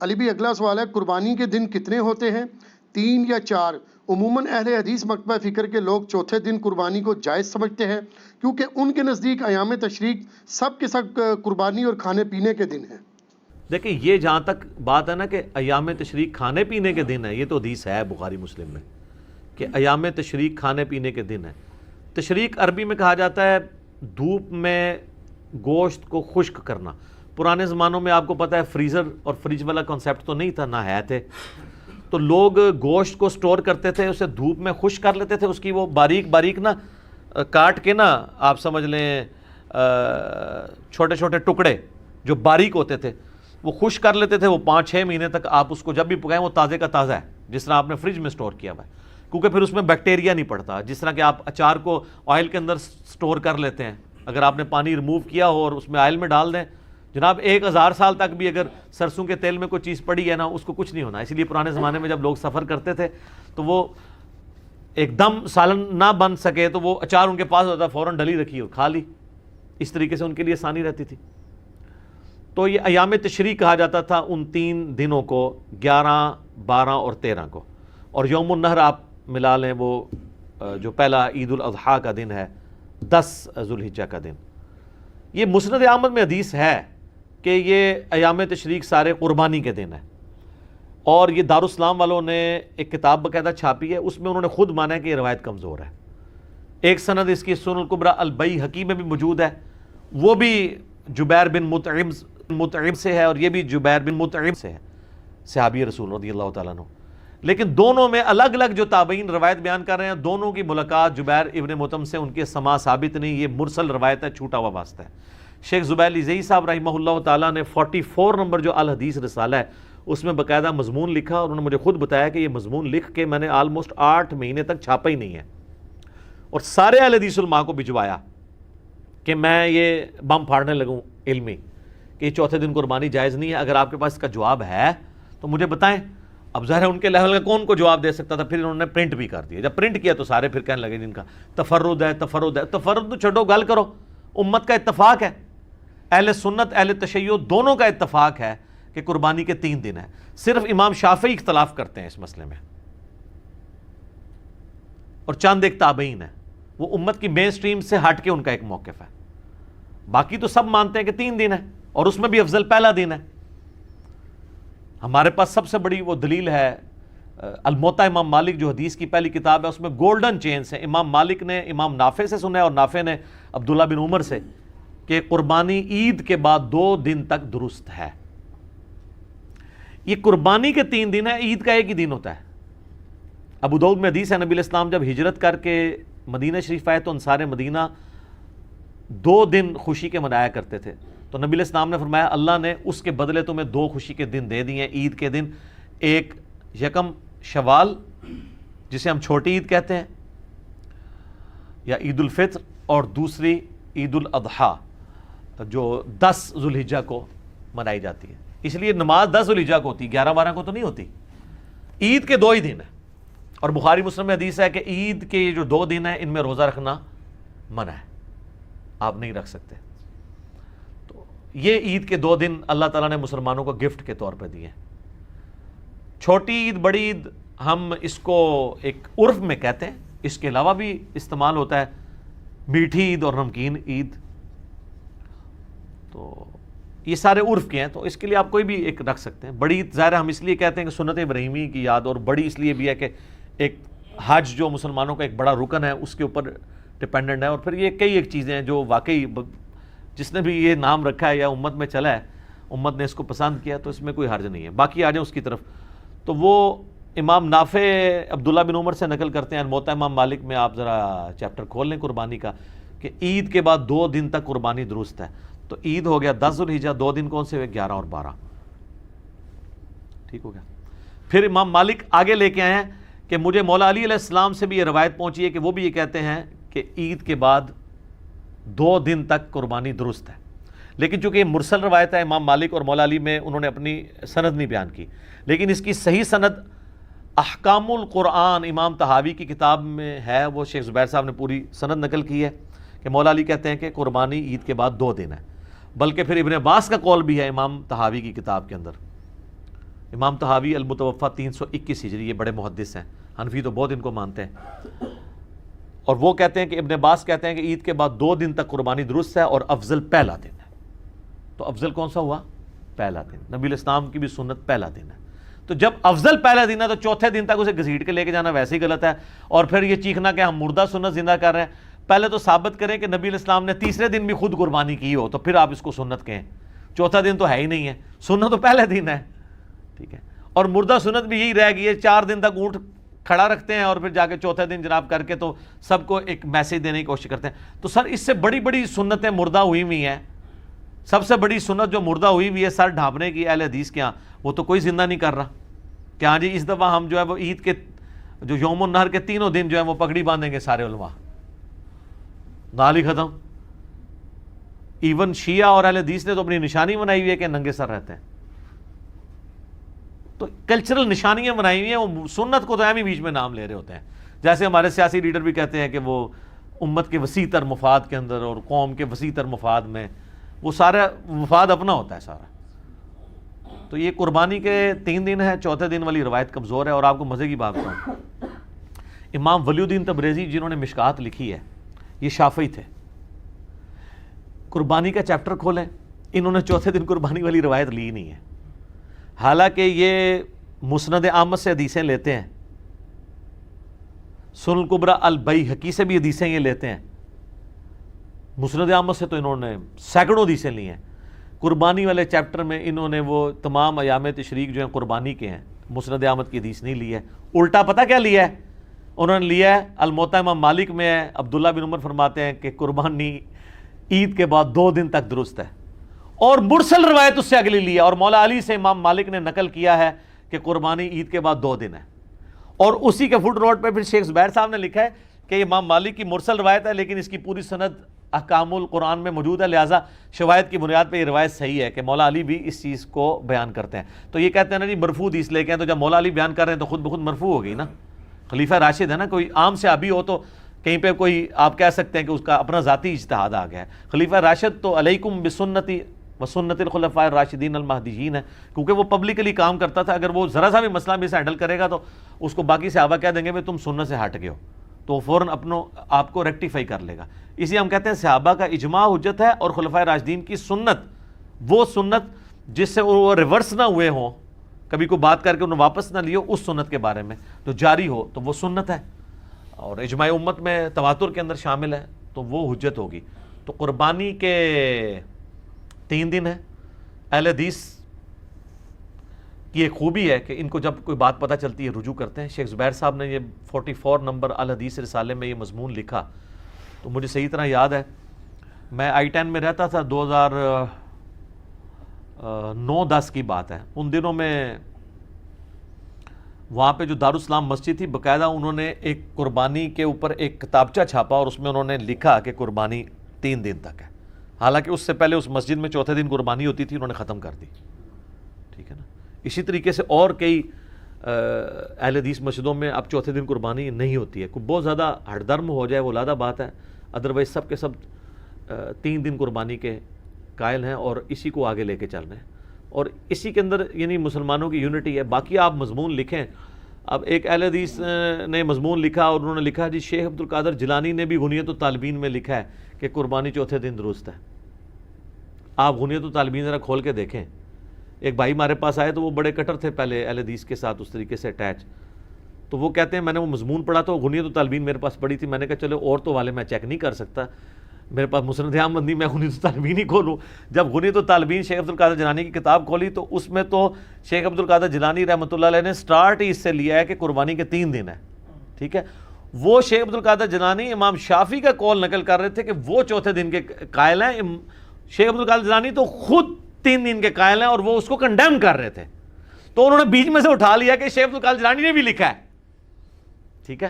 علی بھی اگلا سوال ہے، قربانی کے دن کتنے ہوتے ہیں، 3 یا 4؟ عموماً اہل حدیث مکتبہ فکر کے لوگ چوتھے دن قربانی کو جائز سمجھتے ہیں، کیونکہ ان کے نزدیک ایام تشریق سب کے سب قربانی اور کھانے پینے کے دن ہیں۔ دیکھیں یہ جہاں تک بات ہے نا کہ ایام تشریق کھانے پینے کے دن ہے، یہ تو حدیث ہے بخاری مسلم میں کہ ایام تشریق کھانے پینے کے دن ہے۔ تشریق عربی میں کہا جاتا ہے دھوپ میں گوشت کو خشک کرنا۔ پرانے زمانوں میں آپ کو پتہ ہے فریزر اور فریج والا کنسیپٹ تو نہیں تھا، نہ ہے تھے، تو لوگ گوشت کو سٹور کرتے تھے، اسے دھوپ میں خشک کر لیتے تھے، اس کی وہ باریک باریک نا کاٹ کے نا آپ سمجھ لیں چھوٹے چھوٹے ٹکڑے جو باریک ہوتے تھے وہ خشک کر لیتے تھے۔ وہ 5-6 مہینے تک آپ اس کو جب بھی پکائیں وہ تازے کا تازہ ہے، جس طرح آپ نے فریج میں سٹور کیا ہوا ہے، کیونکہ پھر اس میں بیکٹیریا نہیں پڑتا۔ جس طرح کہ آپ اچار کو آئل کے اندر سٹور کر لیتے ہیں، اگر آپ نے پانی ریموو کیا ہو اور اس میں آئل میں ڈال دیں، جناب 1000 سال تک بھی اگر سرسوں کے تیل میں کوئی چیز پڑی ہے نا اس کو کچھ نہیں ہونا۔ اس لیے پرانے زمانے میں جب لوگ سفر کرتے تھے تو وہ ایک دم سالن نہ بن سکے تو وہ اچار ان کے پاس ہوتا فوراً ڈلی رکھی اور کھا لی، اس طریقے سے ان کے لیے آسانی رہتی تھی۔ تو یہ ایام تشریق کہا جاتا تھا ان 3 دنوں کو، 11، 12 اور 13 کو، اور یوم النحر آپ ملا لیں وہ جو پہلا عید الاضحیٰ کا دن ہے، 10 ذوالحجہ کا دن۔ یہ مسند احمد میں حدیث ہے کہ یہ ایام تشریق سارے قربانی کے دن ہیں، اور یہ دارالاسلام والوں نے ایک کتاب باقاعدہ چھاپی ہے، اس میں انہوں نے خود مانا ہے کہ یہ روایت کمزور ہے۔ ایک سند اس کی سنن الکبریٰ البیہقی میں بھی موجود ہے، وہ بھی جبیر بن مطعم سے ہے، اور یہ بھی جبیر بن مطعم سے ہے، صحابی رسول رضی اللہ تعالیٰ عنہ۔ لیکن دونوں میں الگ الگ جو تابعین روایت بیان کر رہے ہیں، دونوں کی ملاقات جبیر ابن مطعم سے ان کے سماع ثابت نہیں، یہ مرسل روایت ہے، چھوٹا ہوا واسطہ ہے۔ شیخ زبیر علی صاحب رحمہ اللہ تعالیٰ نے 44 نمبر جو الحدیث رسالہ ہے اس میں باقاعدہ مضمون لکھا، اور انہوں نے مجھے خود بتایا کہ یہ مضمون لکھ کے میں نے آلموسٹ 8 مہینے تک چھاپا ہی نہیں ہے، اور سارے اہل حدیث علماء کو بھجوایا کہ میں یہ بم پھاڑنے لگوں علمی کہ یہ چوتھے دن قربانی جائز نہیں ہے۔ اگر آپ کے پاس اس کا جواب ہے تو مجھے بتائیں۔ اب ظاہر ہے ان کے لیول کا کون کو جواب دے سکتا تھا، پھر انہوں نے پرنٹ بھی کر دیا۔ جب پرنٹ کیا تو سارے پھر کہنے لگے جن کا تفرد ہے تفرد تو چھوڑو، گل کرو، امت کا اتفاق ہے، اہل سنت اہل تشیع دونوں کا اتفاق ہے کہ قربانی کے 3 دن ہیں۔ صرف امام شافعی اختلاف کرتے ہیں اس مسئلے میں، اور چند ایک تابعین ہیں، وہ امت کی مین سٹریم سے ہٹ کے ان کا ایک موقف ہے، باقی تو سب مانتے ہیں کہ 3 دن ہے، اور اس میں بھی افضل پہلا دن ہے۔ ہمارے پاس سب سے بڑی وہ دلیل ہے الموطا امام مالک جو حدیث کی پہلی کتاب ہے، اس میں گولڈن چینز ہے۔ امام مالک نے امام نافع سے سنا ہے اور نافع نے عبداللہ بن عمر سے کہ قربانی عید کے بعد 2 دن تک درست ہے۔ یہ قربانی کے 3 دن ہے، عید کا ایک ہی دن ہوتا ہے۔ ابو داؤد میں حدیث ہے نبی علیہ السلام جب ہجرت کر کے مدینہ شریف آئے تو انصار مدینہ 2 دن خوشی کے منایا کرتے تھے، تو نبی علیہ السلام نے فرمایا اللہ نے اس کے بدلے تمہیں 2 خوشی کے دن دے دیے ہیں عید کے دن، ایک 1 شوال جسے ہم چھوٹی عید کہتے ہیں یا عید الفطر، اور دوسری عید الاضحیٰ جو 10 ذوالحجہ کو منائی جاتی ہے۔ اس لیے نماز 10 ذوالحجہ کو ہوتی ہے، 11-12 کو تو نہیں ہوتی، عید کے 2 ہی دن ہیں۔ اور بخاری مسلم میں حدیث ہے کہ عید کے یہ جو 2 دن ہیں ان میں روزہ رکھنا منع ہے، آپ نہیں رکھ سکتے۔ تو یہ عید کے 2 دن اللہ تعالیٰ نے مسلمانوں کو گفٹ کے طور پہ دیے ہیں۔ چھوٹی عید بڑی عید ہم اس کو ایک عرف میں کہتے ہیں، اس کے علاوہ بھی استعمال ہوتا ہے میٹھی عید اور نمکین عید، تو یہ سارے عرف کے ہیں، تو اس کے لیے آپ کوئی بھی ایک رکھ سکتے ہیں۔ بڑی عید ظاہر ہم اس لیے کہتے ہیں کہ سنت ابراہیمی کی یاد، اور بڑی اس لیے بھی ہے کہ ایک حج جو مسلمانوں کا ایک بڑا رکن ہے اس کے اوپر ڈپینڈنٹ ہے، اور پھر یہ کئی ایک چیزیں ہیں جو واقعی جس نے بھی یہ نام رکھا ہے یا امت میں چلا ہے، امت نے اس کو پسند کیا، تو اس میں کوئی حرج نہیں ہے۔ باقی آ جائیں اس کی طرف، تو وہ امام نافع عبداللہ بن عمر سے نقل کرتے ہیں الموطا امام مالک میں، آپ ذرا چیپٹر کھول لیں قربانی کا، کہ عید کے بعد 2 دن تک قربانی درست ہے۔ تو عید ہو گیا 10 ذوالحجہ، 2 دن کون سے ہوئے 11 اور 12، ٹھیک ہو گیا۔ پھر امام مالک آگے لے کے آئے ہیں کہ مجھے مولا علی علیہ السلام سے بھی یہ روایت پہنچی ہے کہ وہ بھی یہ کہتے ہیں کہ عید کے بعد 2 دن تک قربانی درست ہے، لیکن چونکہ یہ مرسل روایت ہے، امام مالک اور مولا علی میں انہوں نے اپنی سند نہیں بیان کی، لیکن اس کی صحیح سند احکام القرآن امام طحاوی کی کتاب میں ہے، وہ شیخ زبیر صاحب نے پوری سند نقل کی ہے کہ مولا علی کہتے ہیں کہ قربانی عید کے بعد 2 دن ہے، بلکہ پھر ابن عباس کا قول بھی ہے امام طحاوی کی کتاب کے اندر امام طحاوی المتوفا 321 ہجری، یہ بڑے محدث ہیں، حنفی تو بہت ان کو مانتے ہیں، اور وہ کہتے ہیں کہ ابن عباس کہتے ہیں کہ عید کے بعد 2 دن تک قربانی درست ہے اور افضل پہلا دن ہے۔ تو افضل کون سا ہوا؟ پہلا دن۔ نبی الاسلام کی بھی سنت پہلا دن ہے، تو جب افضل پہلا دن ہے تو چوتھے دن تک اسے گھسیٹ کے لے کے جانا ویسے ہی غلط ہے، اور پھر یہ چیخنا کہ ہم مردہ سنت زندہ کر رہے ہیں۔ پہلے تو ثابت کریں کہ نبی الاسلام نے تیسرے دن بھی خود قربانی کی ہو، تو پھر آپ اس کو سنت کہیں۔ چوتھا دن تو ہے ہی نہیں ہے، سنت تو پہلے دن ہے، ٹھیک ہے۔ اور مردہ سنت بھی یہی رہ گئی ہے، 4 دن تک اونٹ کھڑا رکھتے ہیں اور پھر جا کے چوتھے دن جناب کر کے تو سب کو ایک میسج دینے کی کوشش کرتے ہیں۔ تو سر اس سے بڑی بڑی سنتیں مردہ ہوئی ہوئی ہیں، سب سے بڑی سنت جو مردہ ہوئی ہوئی ہے سر ڈھانپنے کی اہل حدیث کے ہاں، وہ تو کوئی زندہ نہیں کر رہا کہ ہاں جی اس دفعہ ہم جو ہے وہ عید کے جو یوم النہر کے 3 دن جو ہے وہ پگڑی باندھیں گے سارے علماء، نال ہی ختم۔ ایون شیعہ اور اہل حدیث نے تو اپنی نشانی بنائی ہوئی ہے کہ ننگے سر رہتے ہیں، تو کلچرل نشانیاں بنائی ہوئی ہیں، وہ سنت کو تو اہم ہی بیچ میں نام لے رہے ہوتے ہیں۔ جیسے ہمارے سیاسی لیڈر بھی کہتے ہیں کہ وہ امت کے وسیع تر مفاد کے اندر اور قوم کے وسیع تر مفاد میں، وہ سارا مفاد اپنا ہوتا ہے سارا۔ تو یہ قربانی کے 3 دن ہے، چوتھے دن والی روایت کمزور ہے۔ اور آپ کو مزے کی بات بتاؤں، امام ولی الدین تبریزی جنہوں نے مشکات لکھی ہے، یہ شافعی تھے۔ قربانی کا چیپٹر کھولیں، انہوں نے چوتھے دن قربانی والی روایت لی نہیں ہے، حالانکہ یہ مسند احمد سے حدیثیں لیتے ہیں، سنن الکبریٰ البیہقی سے بھی حدیثیں یہ لیتے ہیں، مسند احمد سے تو انہوں نے سینکڑوں حدیثیں لی ہیں۔ قربانی والے چیپٹر میں انہوں نے وہ تمام ایام تشریق جو ہیں قربانی کے ہیں، مسند احمد کی حدیث نہیں لی ہے، الٹا پتہ کیا لیا ہے انہوں نے؟ لیا ہے الموطا امام مالک میں ہے، عبداللہ بن عمر فرماتے ہیں کہ قربانی عید کے بعد 2 دن تک درست ہے، اور مرسل روایت اس سے اگلی لی ہے، اور مولا علی سے امام مالک نے نقل کیا ہے کہ قربانی عید کے بعد 2 دن ہے۔ اور اسی کے فٹ نوٹ پہ پھر شیخ زبیر صاحب نے لکھا ہے کہ یہ امام مالک کی مرسل روایت ہے، لیکن اس کی پوری سند احکام القرآن میں موجود ہے، لہٰذا شواہد کی بنیاد پہ یہ روایت صحیح ہے کہ مولا علی بھی اس چیز کو بیان کرتے ہیں۔ تو یہ کہتے ہیں نا جی مرفوع حدیث لے کے ہیں، تو جب مولا علی بیان کر رہے ہیں تو خود بخود مرفوع ہو گئی نا، خلیفہ راشد ہے نا، کوئی عام صحابی ہو تو کہیں پہ کوئی آپ کہہ سکتے ہیں کہ اس کا اپنا ذاتی اجتہاد آ گیا ہے۔ خلیفہ راشد تو علیکم بسنتی وسنت الخلفاء الراشدین المہدیین ہے، کیونکہ وہ پبلکلی کام کرتا تھا، اگر وہ ذرا سا بھی مسئلہ بھی سے ہینڈل کرے گا تو اس کو باقی صحابہ کہہ دیں گے کہ تم سنت سے ہٹ گئے ہو، تو وہ فوراً آپ کو ریکٹیفائی کر لے گا۔ اسی ہم کہتے ہیں صحابہ کا اجماع حجت ہے، اور خلفائے راشدین کی سنت، وہ سنت جس سے وہ ریورس نہ ہوئے ہوں، کبھی کوئی بات کر کے انہوں واپس نہ لیو، اس سنت کے بارے میں تو جاری ہو تو وہ سنت ہے، اور اجماع امت میں تواتر کے اندر شامل ہے تو وہ حجت ہوگی۔ تو قربانی کے 3 دن ہے۔ اہل حدیث کی ایک خوبی ہے کہ ان کو جب کوئی بات پتہ چلتی ہے رجوع کرتے ہیں۔ شیخ زبیر صاحب نے یہ 44 نمبر الحدیث رسالے میں یہ مضمون لکھا، تو مجھے صحیح طرح یاد ہے، میں I-10 میں رہتا تھا، 2009-10 کی بات ہے۔ ان دنوں میں وہاں پہ جو دارالاسلام مسجد تھی، باقاعدہ انہوں نے ایک قربانی کے اوپر ایک کتابچہ چھاپا، اور اس میں انہوں نے لکھا کہ قربانی 3 دن تک ہے، حالانکہ اس سے پہلے اس مسجد میں چوتھے دن قربانی ہوتی تھی، انہوں نے ختم کر دی، ٹھیک ہے نا۔ اسی طریقے سے اور کئی اہل حدیث مسجدوں میں اب چوتھے دن قربانی نہیں ہوتی ہے، کوئی بہت زیادہ ہٹ درم ہو جائے وہ علیحدہ بات ہے، ادروائز سب کے سب 3 دن قربانی کے قائل ہیں اور اسی کو آگے لے کے چل رہے ہیں، اور اسی کے اندر یعنی مسلمانوں کی یونٹی ہے۔ باقی آپ مضمون لکھیں، اب ایک اہل حدیث نے مضمون لکھا اور انہوں نے لکھا جی شیخ عبد القادر جیلانی نے بھی غنیۃ الطالبین میں لکھا ہے کہ قربانی چوتھے دن درست ہے۔ آپ غنیۃ الطالبین ذرا کھول کے دیکھیں، ایک بھائی ہمارے پاس آئے تو وہ بڑے کٹر تھے پہلے اہل حدیث کے ساتھ اس طریقے سے اٹیچ، تو وہ کہتے ہیں میں نے وہ مضمون پڑھا تو غنیۃ الطالبین میرے پاس پڑھی تھی، میں نے کہا چلو اور تو والے میں چیک نہیں کر سکتا، میرے پاس مسند احمد نہیں، میں غنیۃ الطالبین ہی کھولوں۔ جب غنیۃ الطالبین شیخ عبد القادر جیلانی کی کتاب کھولی تو اس میں تو شیخ عبد القادر جیلانی رحمۃ اللہ علیہ نے سٹارٹ ہی اس سے لیا ہے کہ قربانی کے 3 دن ہے، ٹھیک ہے۔ وہ شیخ عبد القادر جیلانی امام شافعی کا قول نقل کر رہے تھے کہ وہ چوتھے دن کے قائل ہیں، شیخ عبد القادر جیلانی تو خود 3 دن کے قائل ہیں اور وہ اس کو کنڈیم کر رہے تھے، تو انہوں نے بیچ میں سے اٹھا لیا کہ شیخ عبد القادر جیلانی نے بھی لکھا ہے، ٹھیک ہے۔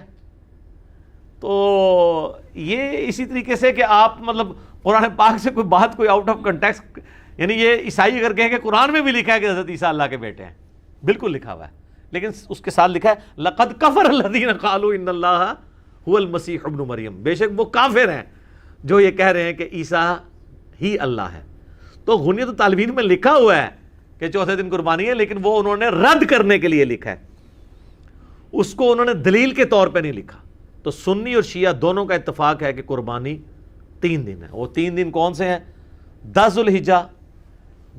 تو یہ اسی طریقے سے کہ آپ مطلب قرآن پاک سے کوئی بات کوئی آؤٹ آف کنٹیکسٹ، یعنی یہ عیسائی اگر کہیں کہ قرآن میں بھی لکھا ہے کہ حضرت عیسیٰ اللہ کے بیٹے ہیں، بالکل لکھا ہوا ہے، لیکن اس کے ساتھ لکھا ہے لَقَدْ كَفَرَ الَّذِينَ قَالُوا إِنَّ اللَّهَ هُوَ الْمَسِيحُ ابْنُ مریم، بے شک وہ کافر ہیں جو یہ کہہ رہے ہیں کہ عیسیٰ ہی اللہ ہے۔ تو غنیۃ الطالبین میں لکھا ہوا ہے کہ چوتھے دن قربانی ہے، لیکن وہ انہوں نے رد کرنے کے لیے لکھا ہے، اس کو انہوں نے دلیل کے طور پہ نہیں لکھا۔ تو سنی اور شیعہ دونوں کا اتفاق ہے کہ قربانی 3 دن ہے۔ وہ 3 دن کون سے ہیں؟ 10 ذوالحجہ،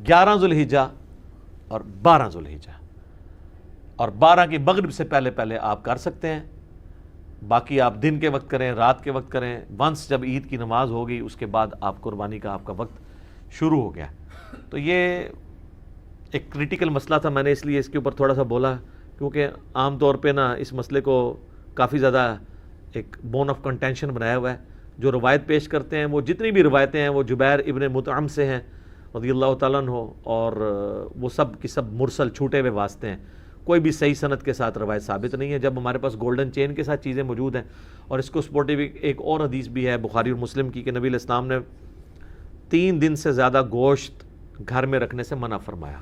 11 ذوالحجہ اور 12 ذوالحجہ، اور 12 کی مغرب سے پہلے پہلے آپ کر سکتے ہیں، باقی آپ دن کے وقت کریں، رات کے وقت کریں، ونس جب عید کی نماز ہوگی اس کے بعد آپ قربانی کا آپ کا وقت شروع ہو گیا۔ تو یہ ایک کریٹیکل مسئلہ تھا، میں نے اس لیے اس کے اوپر تھوڑا سا بولا، کیونکہ عام طور پہ نا اس مسئلے کو کافی زیادہ ایک بون آف کنٹینشن بنایا ہوا ہے۔ جو روایت پیش کرتے ہیں، وہ جتنی بھی روایتیں ہیں وہ جبیر ابن مطعم سے ہیں رضی اللہ تعالیٰ عنہ، اور وہ سب کی سب مرسل چھوٹے ہوئے واسطے ہیں، کوئی بھی صحیح سند کے ساتھ روایت ثابت نہیں ہے۔ جب ہمارے پاس گولڈن چین کے ساتھ چیزیں موجود ہیں، اور اس کو سپورٹیو ایک اور حدیث بھی ہے بخاری اور مسلم کی کہ نبی علیہ السلام نے 3 دن سے زیادہ گوشت گھر میں رکھنے سے منع فرمایا۔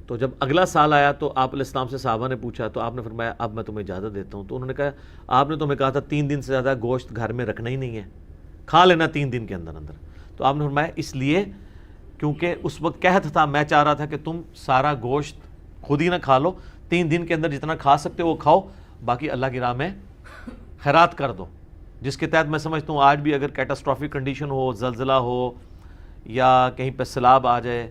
تو جب اگلا سال آیا تو آپ علیہ السلام سے صحابہ نے پوچھا، تو آپ نے فرمایا اب میں تمہیں اجازت دیتا ہوں۔ تو انہوں نے کہا آپ نے تمہیں کہا تھا 3 دن سے زیادہ گوشت گھر میں رکھنا ہی نہیں ہے، کھا لینا 3 دن کے اندر اندر۔ تو آپ نے فرمایا اس لیے کیونکہ اس وقت قحط تھا، میں چاہ رہا تھا کہ تم سارا گوشت خود ہی نہ کھا لو، 3 دن کے اندر جتنا کھا سکتے ہو وہ کھاؤ، باقی اللہ کی راہ میں خیرات کر دو۔ جس کے تحت میں سمجھتا ہوں آج بھی اگر کیٹاسٹرافک کنڈیشن ہو، زلزلہ ہو، یا کہیں پہ سیلاب آ جائے،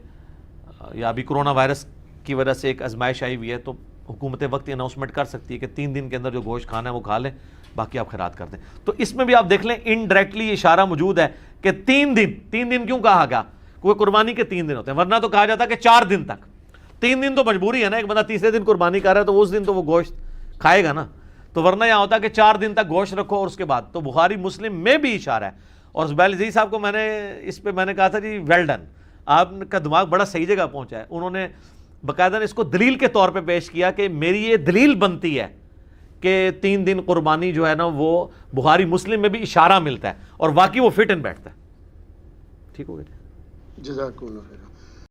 یا ابھی کرونا وائرس کی وجہ سے ایک آزمائش آئی ہوئی ہے، تو حکومت وقت اناؤنسمنٹ کر سکتی ہے کہ 3 دن کے اندر جو گوشت کھانا ہے وہ کھا لیں، باقی آپ خیرات کر دیں۔ تو اس میں بھی آپ دیکھ لیں انڈائریکٹلی اشارہ موجود ہے کہ 3 دن کیوں کہا گیا؟ کیونکہ قربانی کے 3 دن ہوتے ہیں، ورنہ تو کہا جاتا کہ 4 دن تک۔ 3 دن تو مجبوری ہے نا، ایک بندہ تیسرے دن قربانی کر رہا ہے تو اس دن تو وہ گوشت کھائے گا نا، تو ورنہ یہاں ہوتا کہ 4 دن تک گوشت رکھو اور اس کے بعد۔ تو بخاری مسلم میں بھی اشارہ ہے، اور زبیر عزیز صاحب کو میں نے اس پہ میں نے کہا تھا جی ویل ڈن، آپ کا دماغ بڑا صحیح جگہ پہنچا ہے۔ انہوں نے باقاعدہ اس کو دلیل کے طور پہ پیش کیا کہ میری یہ دلیل بنتی ہے کہ 3 دن قربانی جو ہے نا وہ بخاری مسلم میں بھی اشارہ ملتا ہے، اور واقعی وہ فٹ ان بیٹھتا ہے۔ ٹھیک ہو گیا؟ جزاک اللہ خیر۔